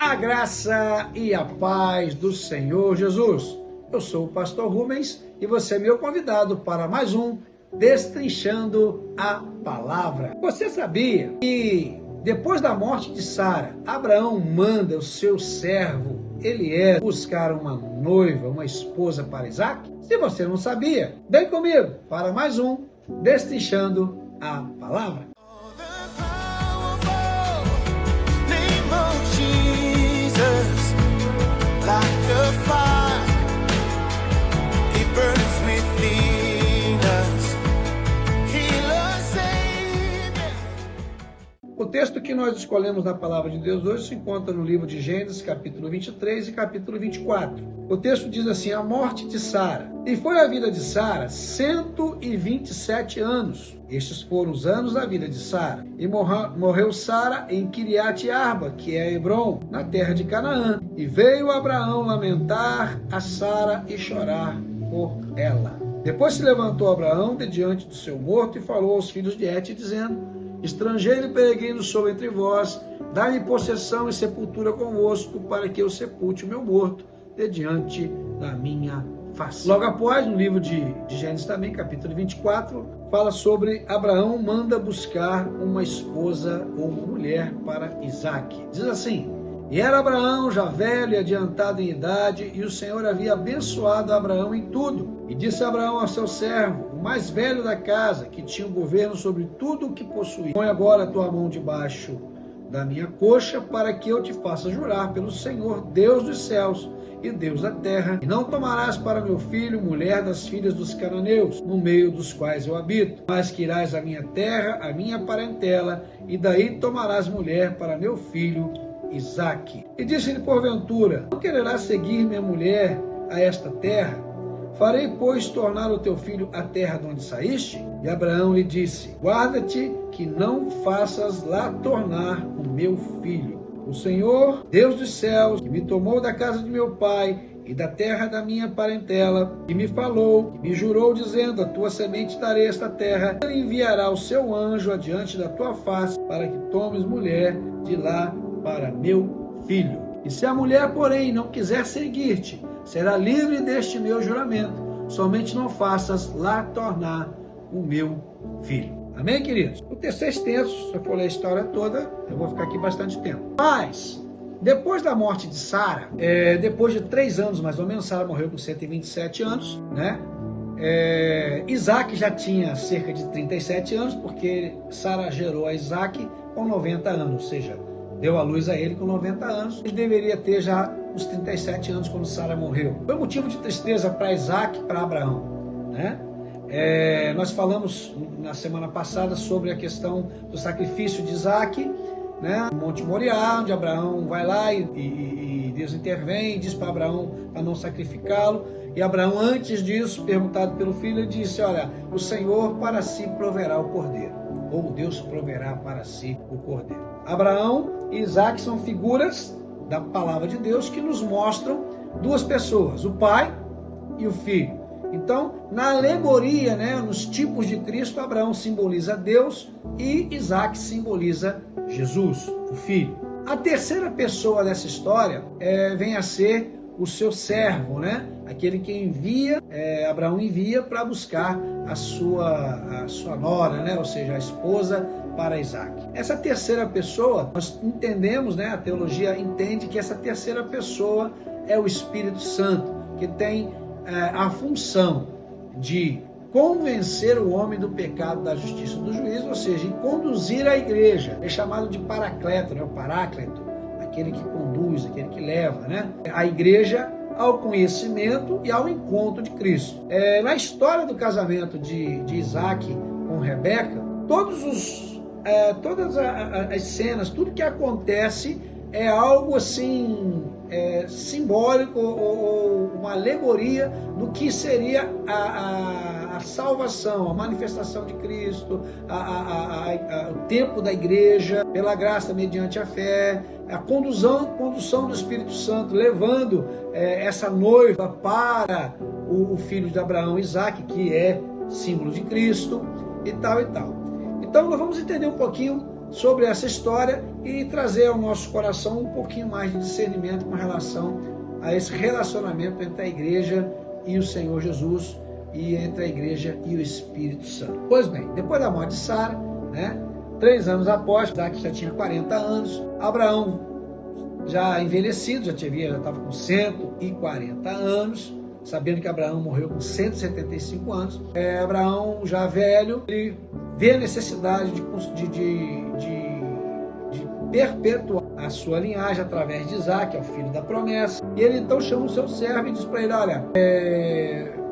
A graça e a paz do Senhor Jesus. Eu sou o pastor Rubens e você é meu convidado para mais um Destrinchando a Palavra. Você sabia que depois da morte de Sara, Abraão manda o seu servo Eliezer buscar uma noiva, uma esposa para Isaac? Se você não sabia, vem comigo para mais um Destrinchando a Palavra. O texto que nós escolhemos na Palavra de Deus hoje se encontra no livro de Gênesis, capítulo 23 e capítulo 24. O texto diz assim: a morte de Sara. E foi a vida de Sara 127 anos. Estes foram os anos da vida de Sara. E morreu Sara em Kiriat Arba, que é Hebrom, na terra de Canaã. E veio Abraão lamentar a Sara e chorar por ela. Depois se levantou Abraão de diante do seu morto e falou aos filhos de Et, dizendo: estrangeiro e peregrino sou entre vós, dai-me possessão e sepultura convosco, para que eu sepulte o meu morto de diante da minha face. Logo após, no livro de Gênesis também, capítulo 24, fala sobre Abraão manda buscar uma esposa ou uma mulher para Isaac. Diz assim: e era Abraão já velho e adiantado em idade, e o Senhor havia abençoado Abraão em tudo. E disse Abraão ao seu servo, o mais velho da casa, que tinha o governo sobre tudo o que possuía: põe agora a tua mão debaixo da minha coxa, para que eu te faça jurar pelo Senhor, Deus dos céus e Deus da terra, e não tomarás para meu filho mulher das filhas dos cananeus, no meio dos quais eu habito, mas que irás à minha terra, à minha parentela, e daí tomarás mulher para meu filho Isaque. E disse-lhe porventura: não quererás seguir minha mulher a esta terra? Farei, pois, tornar o teu filho a terra de onde saíste? E Abraão lhe disse: guarda-te que não faças lá tornar o meu filho. O Senhor, Deus dos céus, que me tomou da casa de meu pai e da terra da minha parentela, e me falou, e me jurou, dizendo: a tua semente darei esta terra, ele enviará o seu anjo adiante da tua face, para que tomes mulher de lá para meu filho. E se a mulher, porém, não quiser seguir-te, será livre deste meu juramento, somente não faças lá tornar o meu filho. Amém, queridos? O texto é extenso, se eu for ler a história toda, eu vou ficar aqui bastante tempo. Mas, depois da morte de Sara, depois de 3 anos mais ou menos, Sara morreu com 127 anos, né? Isaac já tinha cerca de 37 anos, porque Sara gerou a Isaac com 90 anos, ou seja, deu a luz a ele com 90 anos. Ele deveria ter já uns 37 anos quando Sara morreu. Foi motivo de tristeza para Isaac e para Abraão, né? Nós falamos na semana passada sobre a questão do sacrifício de Isaac, né? No Monte Moriá, onde Abraão vai lá e Deus intervém, diz para Abraão para não sacrificá-lo. E Abraão, antes disso, perguntado pelo filho, ele disse: olha, o Senhor para si proverá o cordeiro, ou Deus proverá para si o cordeiro. Abraão e Isaac são figuras da palavra de Deus que nos mostram duas pessoas, o pai e o filho. Então, na alegoria, né, nos tipos de Cristo, Abraão simboliza Deus e Isaac simboliza Jesus, o filho. A terceira pessoa dessa história vem a ser o seu servo, né? Aquele que Abraão envia para buscar a sua nora, né? Ou seja, a esposa para Isaac. Essa terceira pessoa, nós entendemos, né? A teologia entende que essa terceira pessoa é o Espírito Santo, que tem a função de convencer o homem do pecado, da justiça e do juízo, ou seja, em conduzir a igreja. É chamado de paracleto, né? O paráclito, aquele que conduz, aquele que leva, né? A igreja ao conhecimento e ao encontro de Cristo. Na história do casamento de Isaac com Rebeca, todas as cenas, tudo que acontece é algo assim simbólico ou uma alegoria do que seria a salvação, a manifestação de Cristo, o tempo da igreja, pela graça mediante a fé, a condução do Espírito Santo, levando essa noiva para o filho de Abraão, Isaac, que é símbolo de Cristo, e tal e tal. Então nós vamos entender um pouquinho sobre essa história e trazer ao nosso coração um pouquinho mais de discernimento com relação a esse relacionamento entre a igreja e o Senhor Jesus, e entre a igreja e o Espírito Santo. Pois bem, depois da morte de Sara, 3 anos após, Isaac já tinha 40 anos, Abraão já envelhecido, já estava com 140 anos, sabendo que Abraão morreu com 175 anos. Abraão, já velho, ele vê a necessidade de perpetuar a sua linhagem através de Isaac, que é o filho da promessa. E ele então chama o seu servo e diz para ele: olha,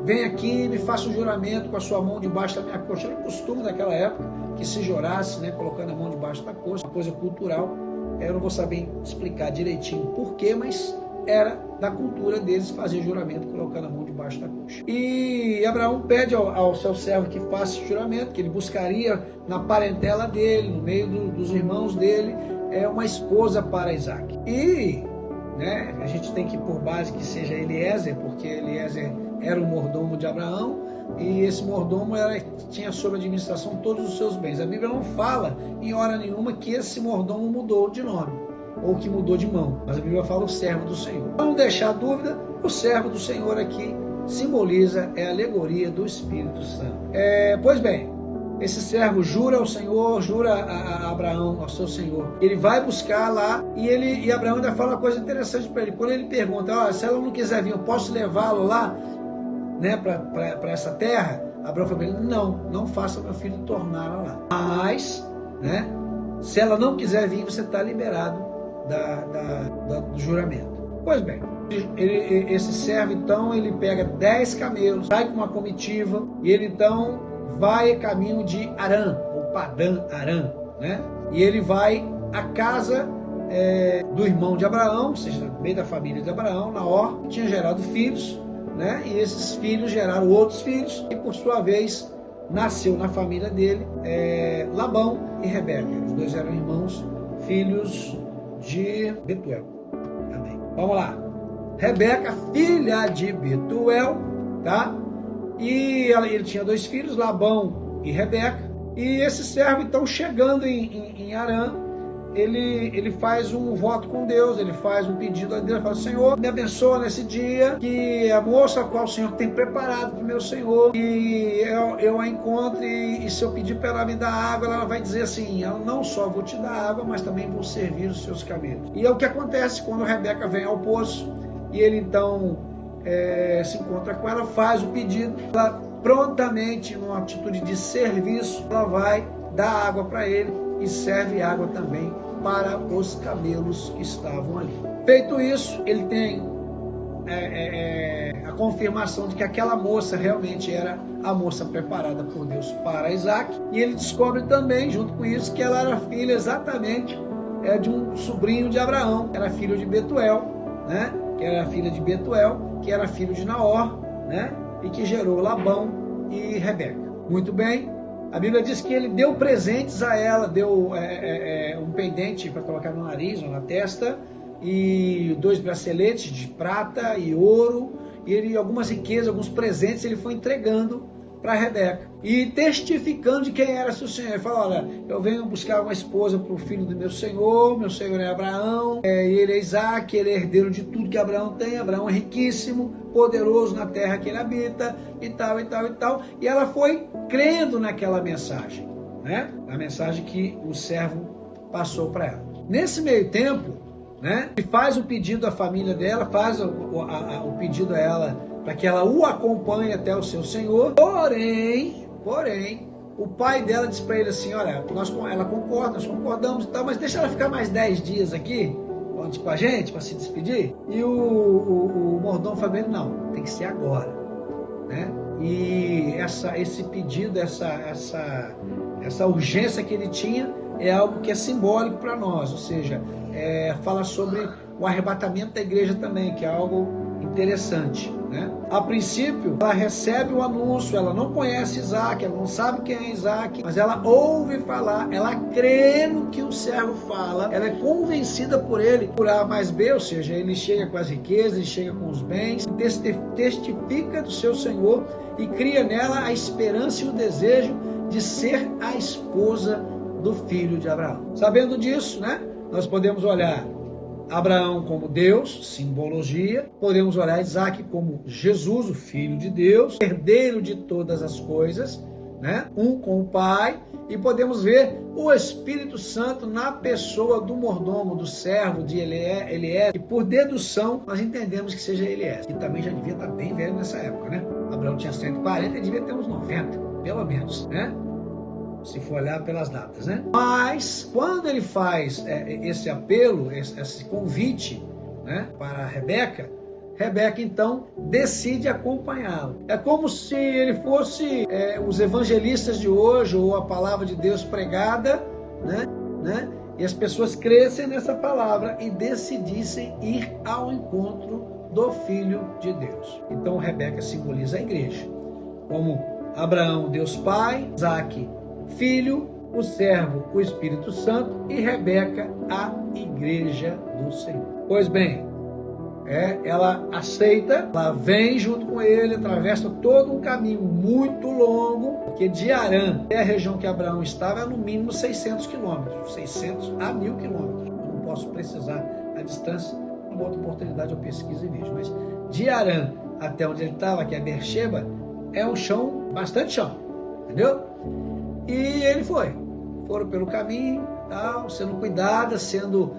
vem aqui e me faça um juramento com a sua mão debaixo da minha coxa. Era o costume daquela época que se jurasse, colocando a mão debaixo da coxa, uma coisa cultural. Eu não vou saber explicar direitinho porquê, mas era da cultura deles fazer juramento colocando a mão debaixo da coxa. E Abraão pede ao seu servo que faça esse juramento, que ele buscaria na parentela dele, no meio dos irmãos dele, uma esposa para Isaac. E a gente tem que ir por base que seja Eliezer, porque Eliezer era o mordomo de Abraão, e esse mordomo tinha sob administração todos os seus bens. A Bíblia não fala em hora nenhuma que esse mordomo mudou de nome, ou que mudou de mão, mas a Bíblia fala o servo do Senhor. Para não deixar dúvida, o servo do Senhor aqui simboliza, a alegoria do Espírito Santo. Pois bem, esse servo jura ao Senhor, jura a Abraão, ao seu Senhor. Ele vai buscar lá, e Abraão ainda fala uma coisa interessante para ele. Quando ele pergunta: se ela não quiser vir, eu posso levá-lo lá, para essa terra? Abraão fala para ele: não faça meu filho torná-la lá. Mas, se ela não quiser vir, você está liberado do juramento. Pois bem, esse servo então, ele pega 10 camelos, sai com uma comitiva, e ele então vai a caminho de Arã, ou Padã Arã, e ele vai à casa do irmão de Abraão, ou seja, no meio da família de Abraão, Naor, que tinha gerado filhos, e esses filhos geraram outros filhos, e por sua vez nasceu na família dele Labão e Rebeca. Os dois eram irmãos, filhos de Betuel. Amém. Vamos lá. Rebeca, filha de Betuel, e ele tinha 2 filhos, Labão e Rebeca. E esse servo, então, chegando em Arã, ele faz um voto com Deus, ele faz um pedido a Deus, ele fala: Senhor, me abençoa nesse dia, que a moça a qual o Senhor tem preparado para o meu Senhor, que eu a encontre, e se eu pedir para ela me dar água, ela vai dizer assim: eu não só vou te dar água, mas também vou servir os seus camelos. E é o que acontece quando Rebeca vem ao poço, e ele então se encontra com ela, faz o pedido, ela prontamente, numa atitude de serviço, ela vai dar água para ele e serve água também para os camelos que estavam ali. Feito isso, ele tem a confirmação de que aquela moça realmente era a moça preparada por Deus para Isaac, e ele descobre também, junto com isso, que ela era filha exatamente de um sobrinho de Abraão, era filho de Betuel, que era filha de Betuel, que era filho de Naor, e que gerou Labão e Rebeca. Muito bem, a Bíblia diz que ele deu presentes a ela, deu um pendente para colocar no nariz ou na testa, e 2 braceletes de prata e ouro, e algumas riquezas, alguns presentes ele foi entregando para Rebeca, e testificando de quem era seu Senhor. Ele falou: olha, eu venho buscar uma esposa para o filho do meu Senhor é Abraão, e ele é Isaac, ele é herdeiro de tudo que Abraão tem, Abraão é riquíssimo, poderoso na terra que ele habita, e tal, e tal, e tal. E ela foi crendo naquela mensagem, a mensagem que o servo passou para ela. Nesse meio tempo, ele faz o pedido à família dela, faz o pedido a ela para que ela o acompanhe até o seu Senhor. Porém, o pai dela diz para ele assim: olha, ela concorda, nós concordamos e tal, mas deixa ela ficar mais 10 dias aqui com a gente, para se despedir. E o mordomo fala: não, tem que ser agora, E esse pedido, essa urgência que ele tinha, é algo que é simbólico para nós, ou seja, fala sobre o arrebatamento da igreja também, que é algo interessante, A princípio, ela recebe o anúncio, ela não conhece Isaac, ela não sabe quem é Isaac, mas ela ouve falar, ela crê no que o servo fala, ela é convencida por ele, por A mais B, ou seja, ele chega com as riquezas, ele chega com os bens, testifica do seu Senhor e cria nela a esperança e o desejo de ser a esposa do filho de Abraão. Sabendo disso, né, nós podemos olhar Abraão como Deus, simbologia. Podemos olhar Isaac como Jesus, o Filho de Deus, herdeiro de todas as coisas, né? Um com o Pai. E podemos ver o Espírito Santo na pessoa do mordomo, do servo de Elié. E por dedução, nós entendemos que seja Elié, que também já devia estar bem velho nessa época, né? Abraão tinha 140, ele devia ter uns 90, pelo menos, né? Se for olhar pelas datas, né? Mas, quando ele faz esse apelo, esse convite, né, para Rebeca, então, decide acompanhá-lo. É como se ele fosse os evangelistas de hoje, ou a palavra de Deus pregada, né? E as pessoas crescem nessa palavra e decidissem ir ao encontro do Filho de Deus. Então, Rebeca simboliza a igreja. Como Abraão, Deus Pai, Isaac, Filho, o servo, o Espírito Santo, e Rebeca, a igreja do Senhor. Pois bem, ela aceita, ela vem junto com ele, atravessa todo um caminho muito longo, porque de Harã até a região que Abraão estava é no mínimo 600 quilômetros, 600 a 1000 quilômetros. Eu não posso precisar a distância, numa outra oportunidade eu pesquiso e vejo, mas de Harã até onde ele estava, que é Beersheba, é um chão, bastante chão, entendeu? E ele foram pelo caminho, tal, sendo cuidada, sendo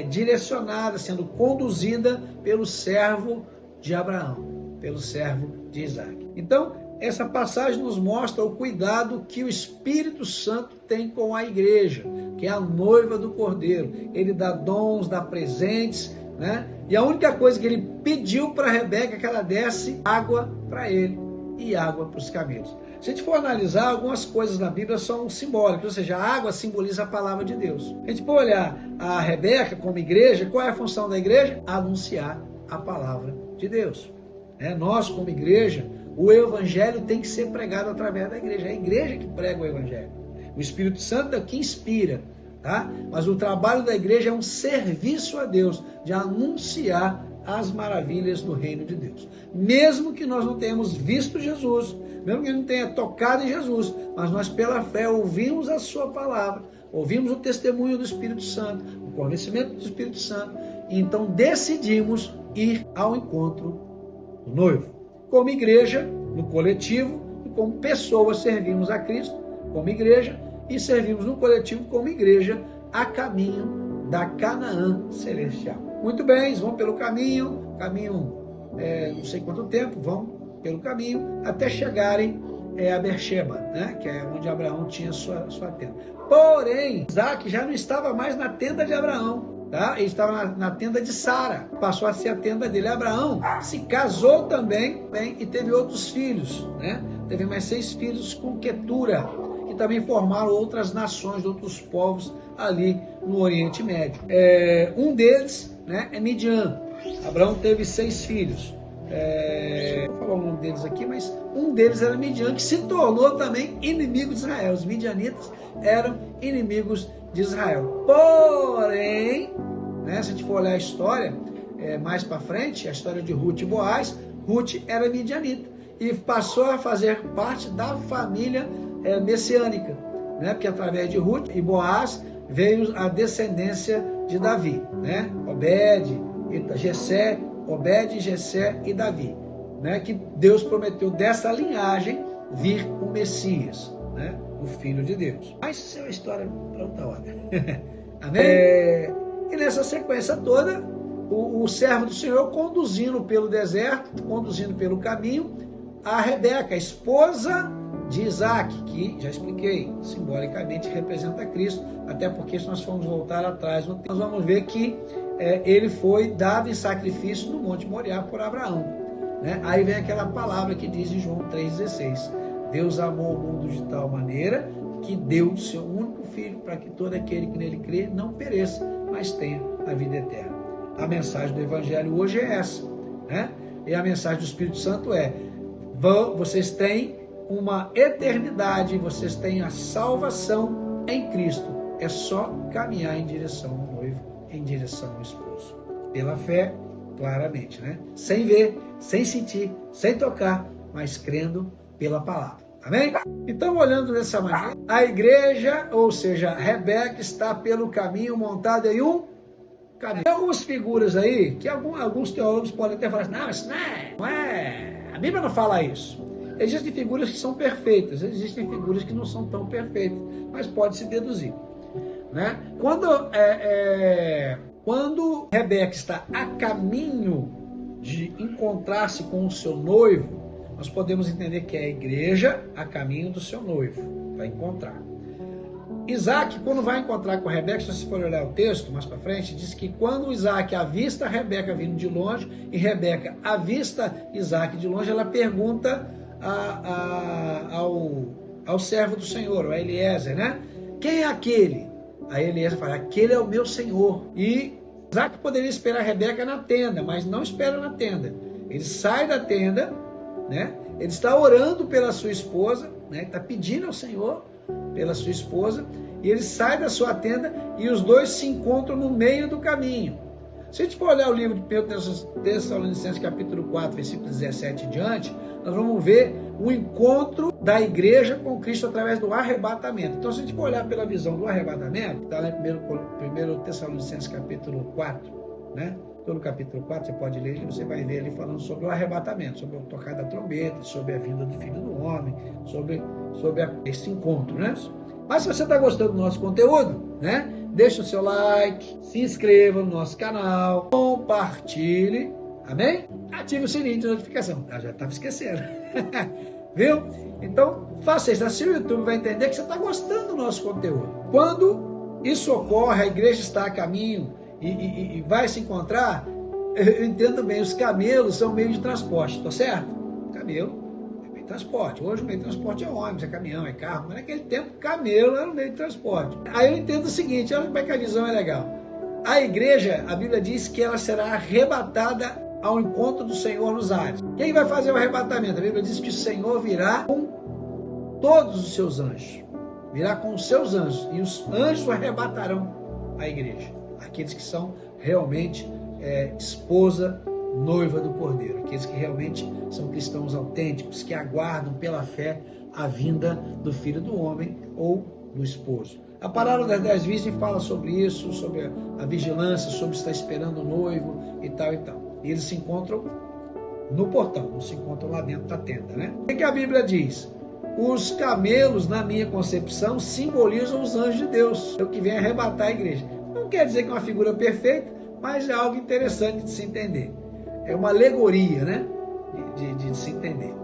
direcionada, sendo conduzida pelo servo de Abraão, pelo servo de Isaac. Então, essa passagem nos mostra o cuidado que o Espírito Santo tem com a igreja, que é a noiva do Cordeiro. Ele dá dons, dá presentes, né? E a única coisa que ele pediu para Rebeca é que ela desse água para ele e água para os camelos. Se a gente for analisar, algumas coisas na Bíblia são simbólicas, ou seja, a água simboliza a palavra de Deus. Se a gente for olhar a Rebeca como igreja, qual é a função da igreja? Anunciar a palavra de Deus. Nós, como igreja, o evangelho tem que ser pregado através da igreja. É a igreja que prega o evangelho. O Espírito Santo é o que inspira, tá? Mas o trabalho da igreja é um serviço a Deus, de anunciar as maravilhas do reino de Deus. Mesmo que nós não tenhamos visto Jesus, mesmo que não tenha tocado em Jesus, mas nós pela fé ouvimos a sua palavra, ouvimos o testemunho do Espírito Santo, o conhecimento do Espírito Santo, e então decidimos ir ao encontro do noivo. Como igreja, no coletivo, e como pessoas servimos a Cristo, como igreja, e servimos no coletivo como igreja a caminho da Canaã celestial. Muito bem, eles vão pelo caminho, não sei quanto tempo, vão pelo caminho até chegarem a Beersheba, né, que é onde Abraão tinha sua tenda. Porém, Isaac já não estava mais na tenda de Abraão, tá? Ele estava na tenda de Sara, passou a ser a tenda dele. Abraão se casou também e teve outros filhos, né? Teve mais 6 filhos com Quetura, que também formaram outras nações, outros povos ali no Oriente Médio. Um deles, né, é Midian. Abraão teve 6 filhos. Vou falar o nome deles aqui, mas um deles era Midian, que se tornou também inimigo de Israel. Os midianitas eram inimigos de Israel. Porém, né, se a gente for olhar a história mais para frente, a história de Ruth e Boaz, Ruth era midianita e passou a fazer parte da família messiânica, né, porque através de Ruth e Boaz veio a descendência de Davi, né? Obed, Jessé e Davi, né? Que Deus prometeu dessa linhagem vir o Messias, né? O Filho de Deus. Mas isso é uma história para outra hora. Amém? E nessa sequência toda, o servo do Senhor conduzindo pelo deserto, conduzindo pelo caminho, a Rebeca, a esposa de Isaac, que, já expliquei, simbolicamente representa Cristo, até porque se nós formos voltar atrás, nós vamos ver que ele foi dado em sacrifício no Monte Moriá por Abraão, né? Aí vem aquela palavra que diz em João 3,16, Deus amou o mundo de tal maneira que deu o seu único filho para que todo aquele que nele crê não pereça, mas tenha a vida eterna. A mensagem do Evangelho hoje é essa, né? E a mensagem do Espírito Santo é, vocês têm uma eternidade, vocês têm a salvação em Cristo. É só caminhar em direção ao noivo, em direção ao esposo. Pela fé, claramente, né? Sem ver, sem sentir, sem tocar, mas crendo pela palavra. Amém? Então, olhando dessa maneira, a igreja, ou seja, Rebeca, está pelo caminho montada em um caminho. Tem algumas figuras aí que alguns teólogos podem até falar assim, não, isso não é, a Bíblia não fala isso. Existem figuras que são perfeitas, existem figuras que não são tão perfeitas, mas pode-se deduzir. Né? Quando Rebeca está a caminho de encontrar-se com o seu noivo, nós podemos entender que é a igreja a caminho do seu noivo, para encontrar. Isaac, quando vai encontrar com Rebeca, se você for olhar o texto mais para frente, diz que quando Isaac avista Rebeca vindo de longe, e Rebeca avista Isaac de longe, ela pergunta ao servo do Senhor, o Eliezer, né? Quem é aquele? Aí Eliezer fala, aquele é o meu Senhor. E Isaac poderia esperar Rebeca na tenda, mas não espera na tenda. Ele sai da tenda, né? Ele está orando pela sua esposa, né? Está pedindo ao Senhor pela sua esposa, e ele sai da sua tenda e os dois se encontram no meio do caminho. Se a gente for olhar o livro de 1 Tessalonicenses capítulo 4, versículo 17 e diante, nós vamos ver o encontro da igreja com Cristo através do arrebatamento. Então, se a gente for olhar pela visão do arrebatamento, está lá em 1 Tessalonicenses capítulo 4, né? Todo o capítulo 4, você pode ler, você vai ver ali falando sobre o arrebatamento, sobre o tocar da trombeta, sobre a vinda do Filho do Homem, sobre esse encontro, né? Mas se você está gostando do nosso conteúdo, né? Deixa o seu like, se inscreva no nosso canal, compartilhe, amém? Ative o sininho de notificação. Já estava esquecendo. Viu? Então, faça isso. Assim o YouTube vai entender que você está gostando do nosso conteúdo. Quando isso ocorre, a igreja está a caminho e vai se encontrar, eu entendo bem, os camelos são meio de transporte, tá certo? Camelo é meio de transporte. Hoje o meio de transporte é ônibus, é caminhão, é carro, mas naquele tempo camelo era o meio de transporte. Aí eu entendo o seguinte, olha como é que a visão é legal. A igreja, a Bíblia diz que ela será arrebatada ao encontro do Senhor nos ares. Quem vai fazer o arrebatamento? A Bíblia diz que o Senhor virá com todos os seus anjos. Virá com os seus anjos. E os anjos arrebatarão a igreja. Aqueles que são realmente esposa, noiva do Cordeiro. Aqueles que realmente são cristãos autênticos, que aguardam pela fé a vinda do Filho do Homem ou do esposo. A palavra das 10 virgens fala sobre isso, sobre a vigilância, sobre estar esperando o noivo e tal e tal. E eles se encontram no portão, não se encontram lá dentro da tenda, né? O que a Bíblia diz? Os camelos, na minha concepção, simbolizam os anjos de Deus, é o que vem arrebatar a igreja. Não quer dizer que é uma figura perfeita, mas é algo interessante de se entender. É uma alegoria, né? De se entender.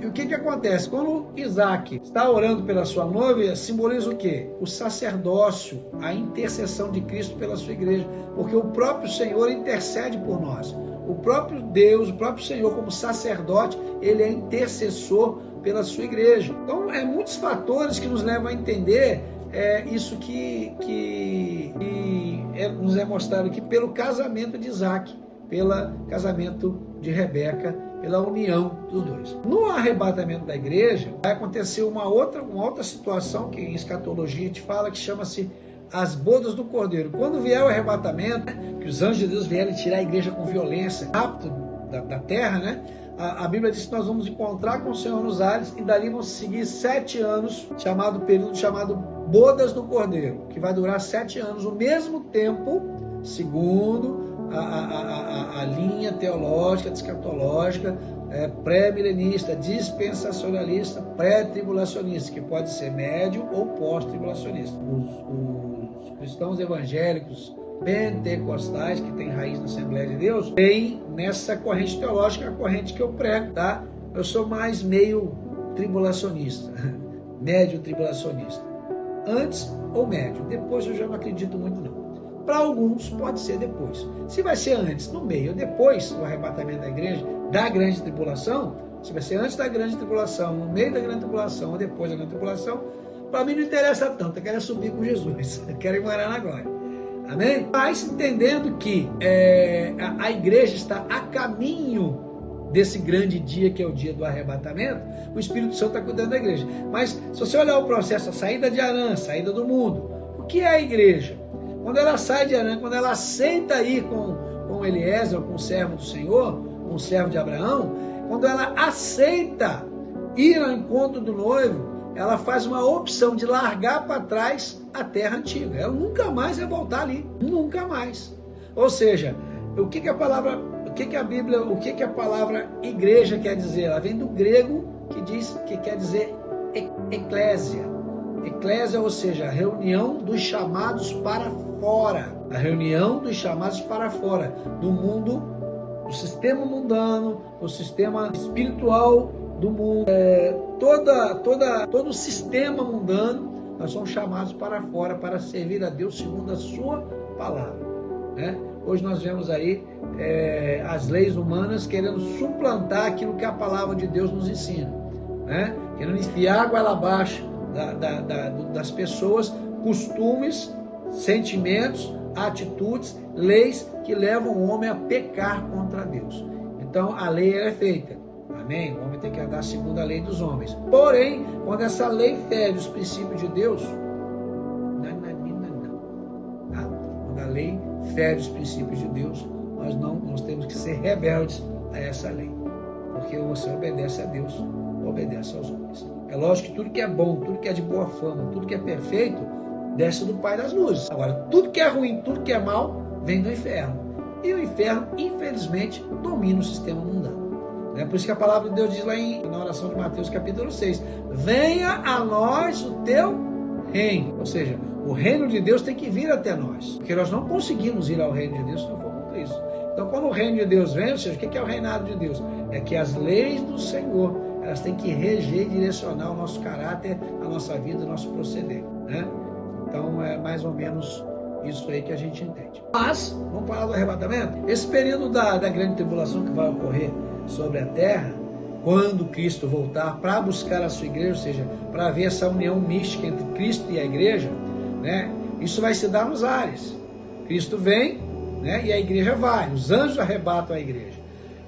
E o que acontece? Quando Isaac está orando pela sua noiva, simboliza o quê? O sacerdócio, a intercessão de Cristo pela sua igreja, porque o próprio Senhor intercede por nós. O próprio Deus, o próprio Senhor como sacerdote, ele é intercessor pela sua igreja. Então, muitos fatores que nos levam a entender isso que nos é mostrado aqui pelo casamento de Isaac, pelo casamento de Rebeca, pela união dos dois. No arrebatamento da igreja, vai acontecer uma outra situação que em escatologia a gente fala, que chama-se as bodas do Cordeiro. Quando vier o arrebatamento, que os anjos de Deus vierem tirar a igreja com violência, rápido da terra, né? A Bíblia diz que nós vamos encontrar com o Senhor nos ares e dali vão seguir 7 anos, período chamado bodas do Cordeiro, que vai durar 7 anos, o mesmo tempo, segundo a linha teológica, escatológica, pré-milenista, dispensacionalista, pré-tribulacionista, que pode ser médio ou pós-tribulacionista. Os cristãos evangélicos pentecostais, que tem raiz na Assembleia de Deus, tem nessa corrente teológica, a corrente que eu prego, tá? Eu sou mais meio tribulacionista, médio tribulacionista. Antes ou médio, depois eu já não acredito muito não. Para alguns pode ser depois. Se vai ser antes, no meio ou depois do arrebatamento da igreja, da grande tribulação, se vai ser antes da grande tribulação, no meio da grande tribulação ou depois da grande tribulação, para mim não interessa tanto, eu quero subir com Jesus, eu quero ir morar na glória. Amém? Mas entendendo que a igreja está a caminho desse grande dia que é o dia do arrebatamento, o Espírito Santo está cuidando da igreja. Mas se você olhar o processo, a saída de Arã, a saída do mundo, o que é a igreja? Quando ela sai de Arã, quando ela aceita ir com Eliezer, com o servo do Senhor, com o servo de Abraão, quando ela aceita ir ao encontro do noivo, ela faz uma opção de largar para trás a terra antiga. Ela nunca mais vai voltar ali, nunca mais. Ou seja, o que a palavra, o que a Bíblia, o que a palavra igreja quer dizer? Ela vem do grego que quer dizer eclésia. Eclésia, ou seja, a reunião dos chamados para fora. A reunião dos chamados para fora do mundo, do sistema mundano, do sistema espiritual do mundo, todo o sistema mundano, nós somos chamados para fora para servir a Deus segundo a sua palavra, né? Hoje nós vemos aí as leis humanas querendo suplantar aquilo que a palavra de Deus nos ensina, né? Querendo enfiar água abaixo das pessoas, costumes, sentimentos, atitudes, leis que levam o homem a pecar contra Deus. Então a lei é feita. Amém? O homem tem que andar segundo a lei dos homens. Porém, quando essa lei fere os princípios de Deus, tá? Quando a lei fere os princípios de Deus, nós temos que ser rebeldes a essa lei. Porque você obedece a Deus, obedece aos homens. É lógico que tudo que é bom, tudo que é de boa fama, tudo que é perfeito, desce do Pai das luzes. Agora, tudo que é ruim, tudo que é mal, vem do inferno. E o inferno, infelizmente, domina o sistema mundano. Por isso que a palavra de Deus diz lá na oração de Mateus capítulo 6, venha a nós o teu reino. Ou seja, o reino de Deus tem que vir até nós, porque nós não conseguimos ir ao reino de Deus se não for com Cristo. Então quando o reino de Deus vem, ou seja, o que é o reinado de Deus? É que as leis do Senhor, elas têm que reger e direcionar o nosso caráter, a nossa vida, o nosso proceder, né? Então é mais ou menos isso aí que a gente entende. Mas, vamos falar do arrebatamento? Esse período da grande tribulação que vai ocorrer sobre a terra, quando Cristo voltar para buscar a sua igreja, ou seja, para haver essa união mística entre Cristo e a igreja, né? Isso vai se dar nos ares. Cristo vem, né? E a igreja vai, os anjos arrebatam a igreja.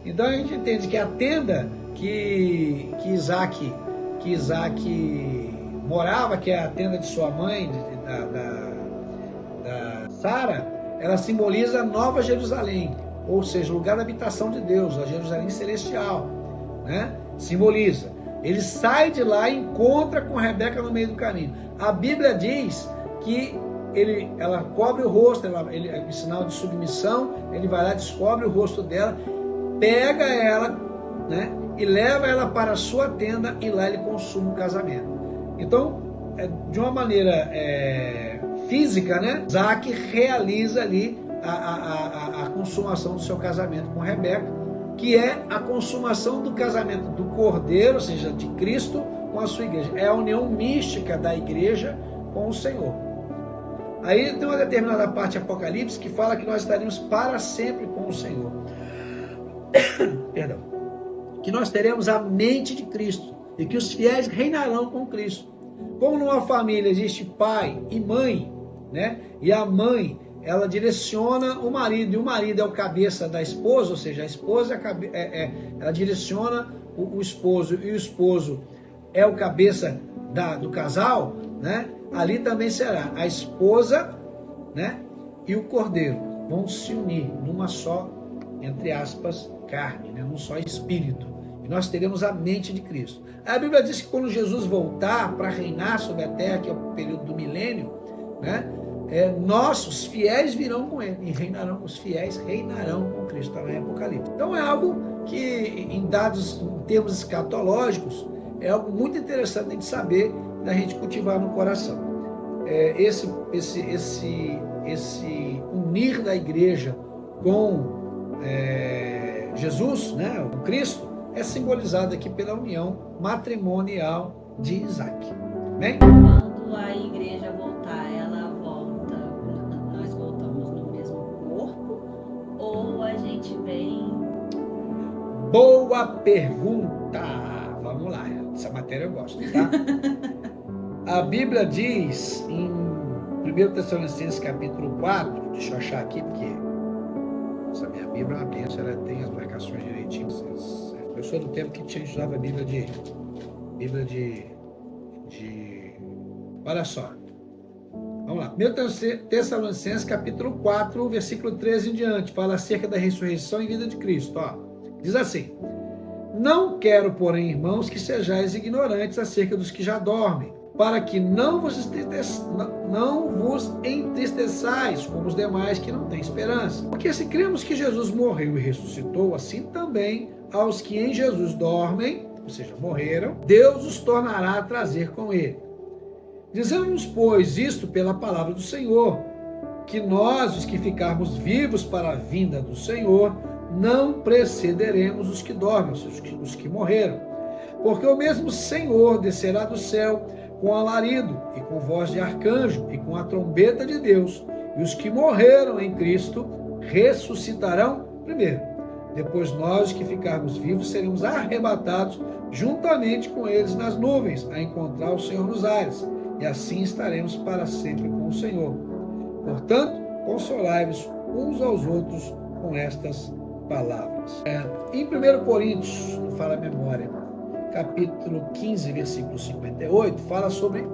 Então a gente entende que a tenda que Isaac morava, que é a tenda de sua mãe, da Sara, ela simboliza a Nova Jerusalém, ou seja, o lugar da habitação de Deus, a Jerusalém celestial, né? Simboliza. Ele sai de lá e encontra com Rebeca no meio do caminho. A Bíblia diz que ela cobre o rosto, em sinal de submissão, ele vai lá, descobre o rosto dela, pega ela, né? E leva ela para a sua tenda e lá ele consuma o casamento. Então, de uma maneira física, né? Isaac realiza ali a consumação do seu casamento com Rebeca, que é a consumação do casamento do Cordeiro, ou seja, de Cristo com a sua igreja. É a união mística da igreja com o Senhor. Aí tem uma determinada parte de Apocalipse que fala que nós estaremos para sempre com o Senhor. Perdão. Que nós teremos a mente de Cristo e que os fiéis reinarão com Cristo. Como numa família existe pai e mãe, né? E a mãe, ela direciona o marido, e o marido é o cabeça da esposa, ou seja, a esposa ela direciona o esposo, e o esposo é o cabeça do casal, né? Ali também será a esposa, né? E o cordeiro vão se unir numa só, entre aspas, carne, né? Num só espírito. E nós teremos a mente de Cristo. A Bíblia diz que quando Jesus voltar para reinar sobre a terra, que é o período do milênio, né? Nossos fiéis virão com ele, e reinarão, os fiéis reinarão com Cristo, está lá em Apocalipse. Então é algo que, em termos escatológicos, é algo muito interessante de saber, da gente cultivar no coração. Esse unir da igreja com Jesus, né, com Cristo, é simbolizado aqui pela união matrimonial de Isaac. Amém? Quando a igreja voltar, ela volta, nós voltamos no mesmo corpo, ou a gente vem... Boa pergunta! Vamos lá, essa matéria eu gosto, tá? A Bíblia diz em 1 Tessalonicenses capítulo 4, deixa eu achar aqui, porque essa minha Bíblia é uma bênção, ela tem as marcações direitinho. Eu sou do tempo que tinha estudado a Bíblia de... Olha só. Vamos lá. 1 Tessalonicenses capítulo 4, versículo 13 em diante, fala acerca da ressurreição e vida de Cristo. Ó, diz assim: Não quero, porém, irmãos, que sejais ignorantes acerca dos que já dormem, para que não vos entristeçais como os demais que não têm esperança. Porque se cremos que Jesus morreu e ressuscitou, assim também aos que em Jesus dormem, ou seja, morreram, Deus os tornará a trazer com ele. Dizemos, pois, isto pela palavra do Senhor, que nós, os que ficarmos vivos para a vinda do Senhor, não precederemos os que dormem, ou seja, os que morreram. Porque o mesmo Senhor descerá do céu com alarido, e com voz de arcanjo, e com a trombeta de Deus, e os que morreram em Cristo ressuscitarão primeiro. Depois nós, que ficarmos vivos, seremos arrebatados juntamente com eles nas nuvens, a encontrar o Senhor nos ares, e assim estaremos para sempre com o Senhor. Portanto, consolai-vos uns aos outros com estas palavras. Em 1 Coríntios, não fala a memória, capítulo 15, versículo 58, fala sobre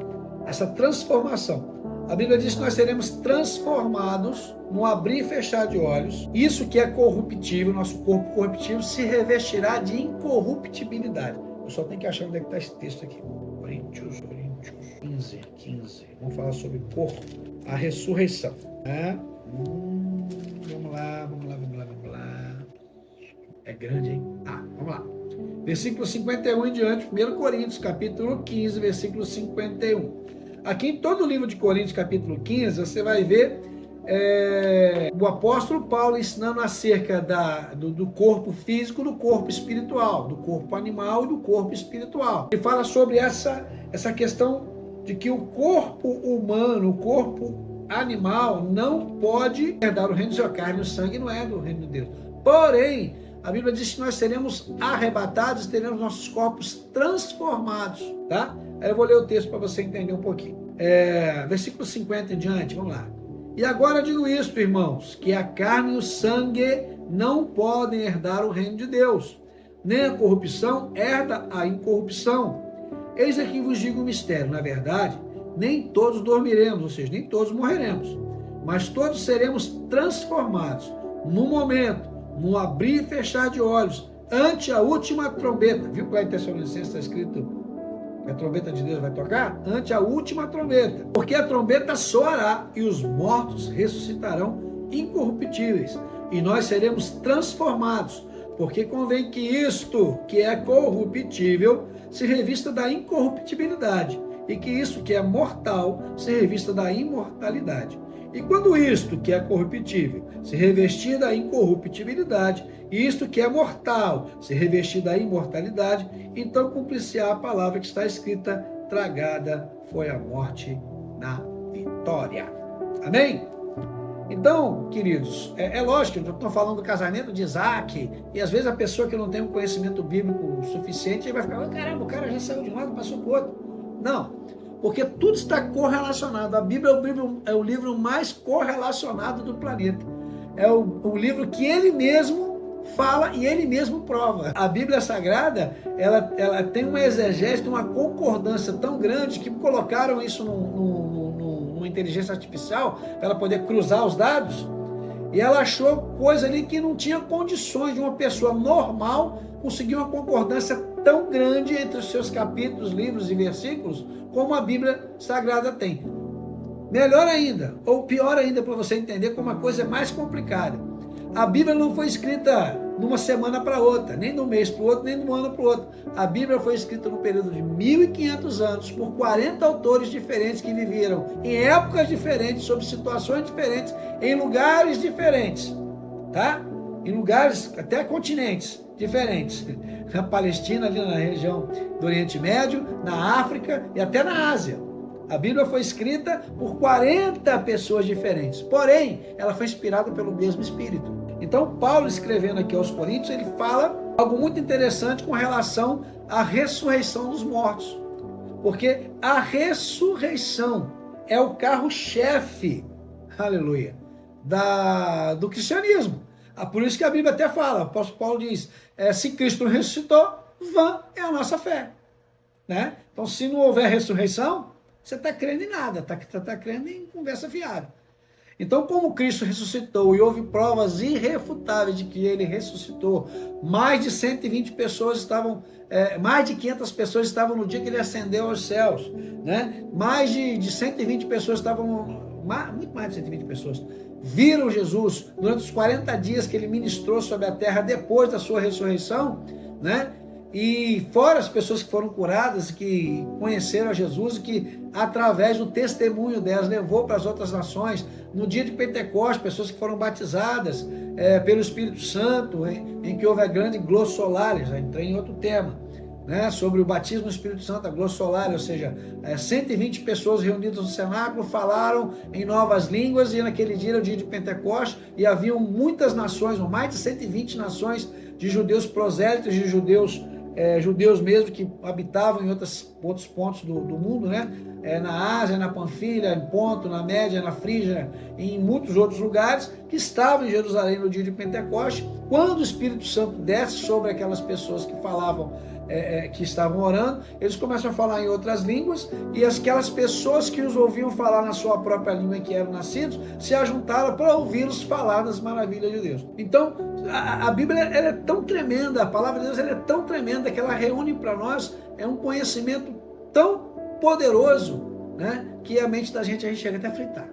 essa transformação. A Bíblia diz que nós seremos transformados no abrir e fechar de olhos. Isso que é corruptível, nosso corpo corruptível, se revestirá de incorruptibilidade. Eu só tenho que achar onde é que está esse texto aqui. Coríntios 15. Vamos falar sobre o corpo, a ressurreição. Vamos lá. É grande, hein? Vamos lá. Versículo 51 em diante, 1 Coríntios, capítulo 15, versículo 51. Aqui em todo o livro de Coríntios, capítulo 15, você vai ver o apóstolo Paulo ensinando acerca do corpo físico, do corpo espiritual, do corpo animal e do corpo espiritual. Ele fala sobre essa questão de que o corpo humano, o corpo animal, não pode herdar o reino de Deus. A carne e o sangue não é do reino de Deus. Porém, a Bíblia diz que nós seremos arrebatados, teremos nossos corpos transformados, tá? Aí eu vou ler o texto para você entender um pouquinho. Versículo 50 em diante, vamos lá. E agora digo isto, irmãos, que a carne e o sangue não podem herdar o reino de Deus, nem a corrupção herda a incorrupção. Eis aqui vos digo um mistério, na verdade, nem todos dormiremos, ou seja, nem todos morreremos, mas todos seremos transformados no momento, no abrir e fechar de olhos, ante a última trombeta. Viu que lá em Tessalonicenses está escrito que a trombeta de Deus vai tocar? Ante a última trombeta. Porque a trombeta soará e os mortos ressuscitarão incorruptíveis. E nós seremos transformados. Porque convém que isto, que é corruptível, se revista da incorruptibilidade. E que isto, que é mortal, se revista da imortalidade. E quando isto, que é corruptível, se revestir da incorruptibilidade, e isto que é mortal, se revestir da imortalidade, então cumprir-se-á a palavra que está escrita: tragada foi a morte na vitória. Amém? Então, queridos, é lógico que eu estou falando do casamento de Isaac, e às vezes a pessoa que não tem um conhecimento bíblico suficiente vai ficar: caramba, o cara já saiu de um lado e passou para o outro. Não. Porque tudo está correlacionado. A Bíblia é o livro mais correlacionado do planeta. É o livro que ele mesmo fala e ele mesmo prova. A Bíblia Sagrada, ela tem uma exegese, uma concordância tão grande que colocaram isso numa inteligência artificial para ela poder cruzar os dados, e ela achou coisa ali que não tinha condições de uma pessoa normal conseguir uma concordância tão grande entre os seus capítulos, livros e versículos como a Bíblia Sagrada tem. Melhor ainda, ou pior ainda, para você entender como a coisa é mais complicada. A Bíblia não foi escrita numa semana para outra, nem de um mês para o outro, nem de um ano para o outro. A Bíblia foi escrita no período de 1500 anos por 40 autores diferentes que viveram em épocas diferentes, sob situações diferentes, em lugares diferentes, tá? Em lugares, até continentes diferentes. Na Palestina, ali na região do Oriente Médio, na África e até na Ásia. A Bíblia foi escrita por 40 pessoas diferentes, porém, ela foi inspirada pelo mesmo Espírito. Então, Paulo, escrevendo aqui aos Coríntios, ele fala algo muito interessante com relação à ressurreição dos mortos. Porque a ressurreição é o carro-chefe, aleluia, do cristianismo. Por isso que a Bíblia até fala, o apóstolo Paulo diz, se Cristo não ressuscitou, vã é a nossa fé. Né? Então, se não houver ressurreição, você está crendo em nada, está crendo em conversa fiada. Então, como Cristo ressuscitou e houve provas irrefutáveis de que ele ressuscitou, mais de 120 pessoas estavam, mais de 500 pessoas estavam no dia que ele ascendeu aos céus, né? Mais de 120 pessoas estavam, muito mais de 120 pessoas, viram Jesus durante os 40 dias que ele ministrou sobre a terra depois da sua ressurreição, né? E fora as pessoas que foram curadas, que conheceram a Jesus e que, através do testemunho delas, levou para as outras nações. No dia de Pentecostes, pessoas que foram batizadas pelo Espírito Santo, em que houve a grande glossolalia, já entrei em outro tema, né, sobre o batismo do Espírito Santo, a glossolalia, ou seja, 120 pessoas reunidas no cenáculo falaram em novas línguas, e naquele dia era o dia de Pentecostes, e haviam muitas nações, mais de 120 nações de judeus prosélitos, de judeus mesmo que habitavam em outros pontos do mundo, né? Na Ásia, na Panfilha, em Ponto, na Média, na Frígia, em muitos outros lugares, que estavam em Jerusalém no dia de Pentecostes, quando o Espírito Santo desce sobre aquelas pessoas que falavam, que estavam orando, eles começam a falar em outras línguas, e aquelas pessoas que os ouviam falar na sua própria língua em que eram nascidos, se ajuntaram para ouvi-los falar das maravilhas de Deus. Então, a Bíblia ela é tão tremenda, a palavra de Deus ela é tão tremenda, que ela reúne para nós um conhecimento tão poderoso, né, que a mente da gente chega até a fritar,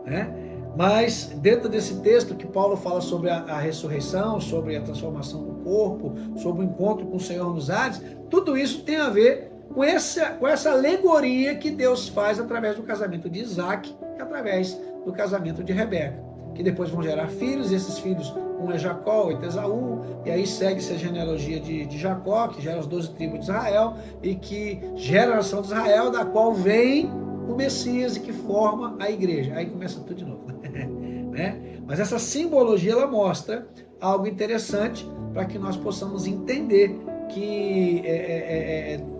né? Mas dentro desse texto que Paulo fala sobre a ressurreição, sobre a transformação do corpo, sobre o encontro com o Senhor nos ares, tudo isso tem a ver com essa alegoria que Deus faz através do casamento de Isaac e através do casamento de Rebeca, que depois vão gerar filhos, e esses filhos, um é Jacó, outro é Esaú, e aí segue-se a genealogia de Jacó, que gera as 12 tribos de Israel, e que gera a nação de Israel, da qual vem o Messias e que forma a igreja. Aí começa tudo de novo. Né? Mas essa simbologia ela mostra algo interessante para que nós possamos entender que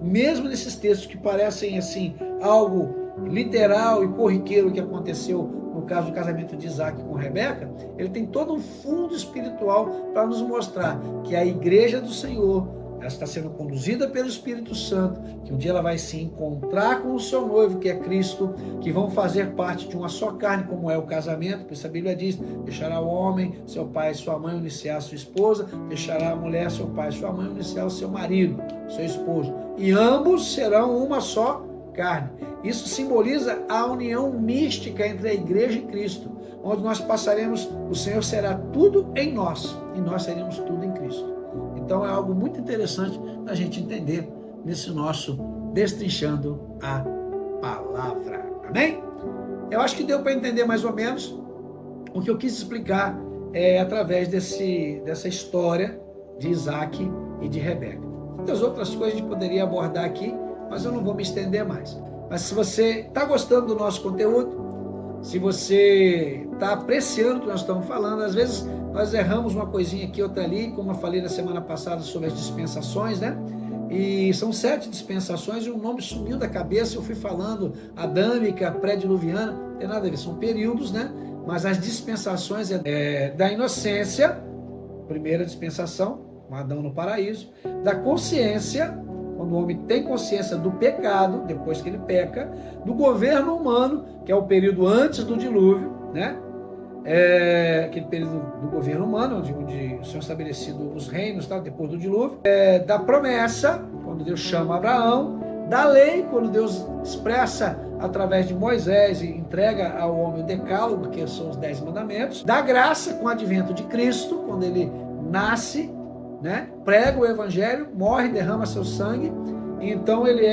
mesmo nesses textos que parecem assim algo literal e corriqueiro que aconteceu no caso do casamento de Isaac com Rebeca, ele tem todo um fundo espiritual para nos mostrar que a igreja do Senhor, ela está sendo conduzida pelo Espírito Santo, que um dia ela vai se encontrar com o seu noivo, que é Cristo, que vão fazer parte de uma só carne, como é o casamento, porque a Bíblia diz, deixará o homem, seu pai e sua mãe, unir-se-á a sua esposa, deixará a mulher, seu pai e sua mãe, unir-se-á ao seu marido, seu esposo, e ambos serão uma só carne. Isso simboliza a união mística entre a igreja e Cristo, onde nós passaremos, o Senhor será tudo em nós, e nós seremos tudo em Cristo. Então é algo muito interessante a gente entender nesse nosso Destrinchando a Palavra. Amém? Eu acho que deu para entender mais ou menos o que eu quis explicar através dessa história de Isaac e de Rebeca. Muitas outras coisas a gente poderia abordar aqui, mas eu não vou me estender mais. Mas se você está gostando do nosso conteúdo, se você está apreciando o que nós estamos falando, às vezes nós erramos uma coisinha aqui, outra ali, como eu falei na semana passada sobre as dispensações, né? E são 7 dispensações e o nome sumiu da cabeça, eu fui falando adâmica, pré-diluviana, não tem nada a ver, são períodos, né? Mas as dispensações da inocência, primeira dispensação, com Adão no paraíso, da consciência, quando o homem tem consciência do pecado, depois que ele peca, do governo humano, que é o período antes do dilúvio, né? Aquele período do governo humano, onde são estabelecidos os reinos, tá? Depois do dilúvio, da promessa, quando Deus chama Abraão, da lei, quando Deus expressa através de Moisés e entrega ao homem o decálogo, que são os 10 mandamentos, da graça, com o advento de Cristo, quando ele nasce, né? Prega o evangelho, morre, derrama seu sangue, e então ele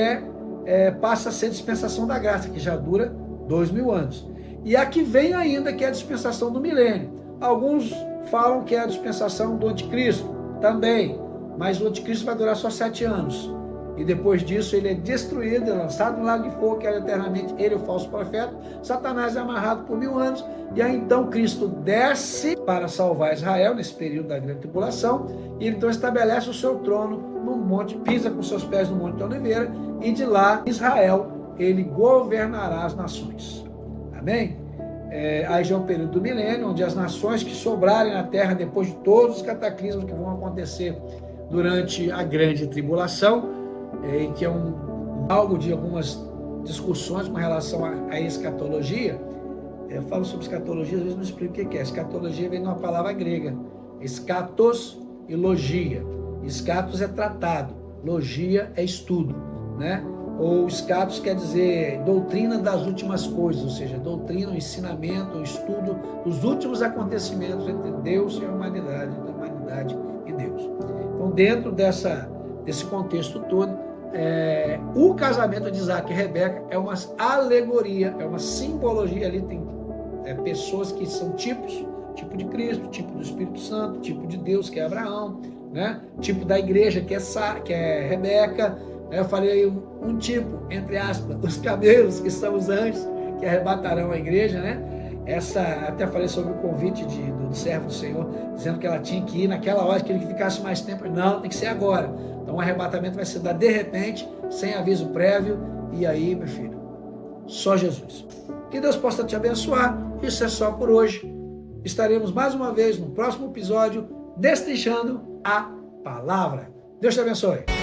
passa a ser dispensação da graça, que já dura 2000 anos. E aqui vem ainda, que é a dispensação do milênio. Alguns falam que é a dispensação do anticristo, também, mas o anticristo vai durar só 7 anos. E depois disso ele é destruído, é lançado no lago de fogo, que é eternamente ele, o falso profeta. Satanás é amarrado por 1000 anos, e aí então Cristo desce para salvar Israel, nesse período da grande tribulação, e ele então estabelece o seu trono no monte, pisa com seus pés no monte de Oliveira, e de lá, Israel, ele governará as nações. Amém? Aí já é o período do milênio, onde as nações que sobrarem na terra depois de todos os cataclismos que vão acontecer durante a grande tribulação, que é algo de algumas discussões com relação à escatologia, Eu falo sobre escatologia, às vezes não explico o que é. Escatologia vem de uma palavra grega, escatos e logia. Escatos é tratado, logia é estudo, né? Ou escatos quer dizer doutrina das últimas coisas, ou seja, doutrina, ensinamento, estudo dos últimos acontecimentos entre Deus e a humanidade, entre a humanidade e Deus. Então, dentro desse contexto todo, o casamento de Isaac e Rebeca é uma alegoria, é uma simbologia. Ali tem pessoas que são tipos, tipo de Cristo, tipo do Espírito Santo, tipo de Deus, que é Abraão, né? Tipo da igreja, que é Rebeca. Eu falei um tipo, entre aspas, os camelos, que são os anjos, que arrebatarão a igreja, né? Até falei sobre o convite do servo do Senhor, dizendo que ela tinha que ir naquela hora, que ele ficasse mais tempo. Não, tem que ser agora. Então o arrebatamento vai ser dado de repente, sem aviso prévio, e aí, meu filho, só Jesus. Que Deus possa te abençoar. Isso é só por hoje. Estaremos mais uma vez no próximo episódio, destrinchando a palavra. Deus te abençoe.